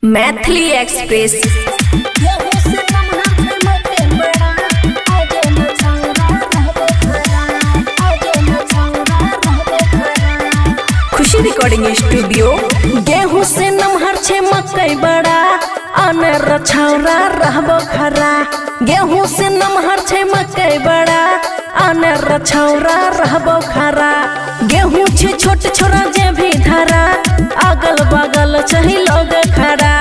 Maithili express. खुशी recording studio. गेहूं से नमहर छे मकई बड़ा अनेर छौरा रहबो खरा। गेहूं से नमहर छे मकई बड़ा अनेर छौरा रहबो खरा। गेहूं छे छोट छोरा जे भी धरा अगल बगल चाही लोग खड़ा।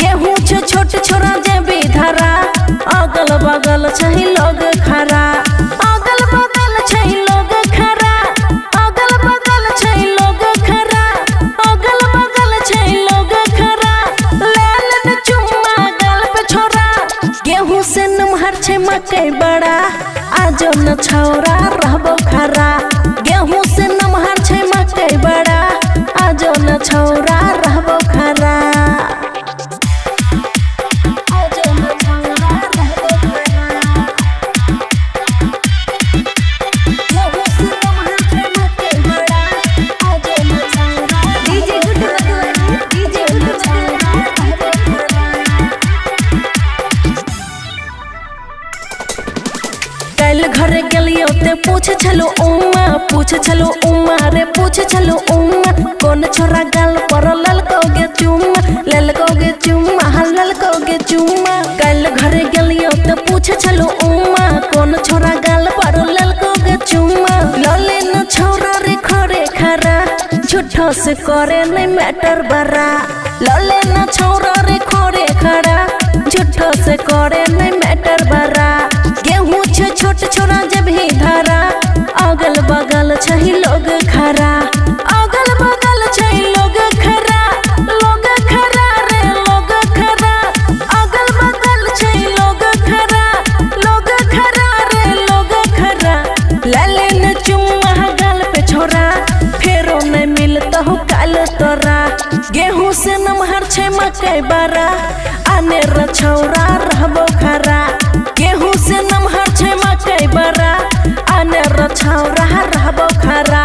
गेहूं छे छोट छोरा जे भी धरा अगल बगल चाही लोग खड़ा। अगल बगल चाही लोग खड़ा। अगल बगल चाही लोग खड़ा। अगल बगल चाही लोग खड़ा। ले ले चुम्मा गाल पे छोरा। गेहूं से नमहर छे मकई बड़ा आजो न छौरा रहबो खरा। गेहूं से नमहर छे मकई बड़ा आजो न छौरा रहबो खरा। कल घरे गलियो ते पूछ छलो उम्मा रे पूछ छलो उम्मा। कौन छोरा गाल पर ललकोगे चुम्मा हाँ ललकोगे चुम्मा। कल घरे गलियो ते पूछ छलो उम्मा। कौन छोरा गाल पर ललकोगे चुम्मा। लले न छोरा रे खरे खरा झूठो से करे नहीं मैटर बरा। लले न छोरा रे खरे खरा झूठो से करे नहीं मैटर बरा। गेहूं छे छोट छोरा जब ही धरा अगल बगल छही लोग खरा। अगल बगल छही लोग खरा। लोग खरा रे लोग खरा। अगल बगल छही लोग खरा। लोग खरा रे लोग खरा। लाले न चुम्मा गाल पे छोरा फेरो नहीं मिलता हो काल तोरा। गेहूं से नमहर छे मकई बड़ा अनेर छौरा रहबो खरा। गेहूं से नमहर छे मकई बड़ा अनेर छौरा रहबो खरा।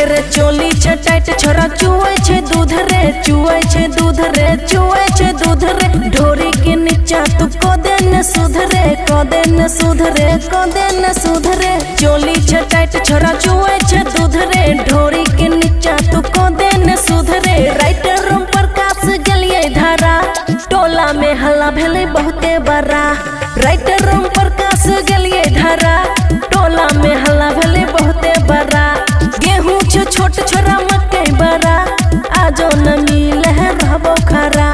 रे चोली छे टाइट छोरा चुए छे दूध रे चुए छे दूध रे चुए छे दूध रे। ढोरी के नीचा तू को देन सुधरे को देन सुधरे को देन सुधरे। चोली छे टाइट छोरा चुए छे दूध रे ढोरी के नीचा तू को देन सुधरे। राइटर रूम प्रकाश गलिए धारा टोला में हल्ला भेले बहुते बड़ा। राइटर रूम प्रकाश गलिए धारा टोला में हल्ला भेले बहुते बड़ा। गेहूं छे छोट छोरा मकई बड़ा आजो न मिले रहबो खरा।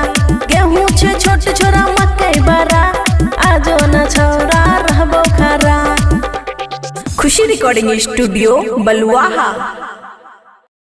गेहूं छे छोट छोरा मकई बड़ा आजो न छौरा रहबो खरा। खुशी रिकॉर्डिंग स्टूडियो बलुआहा।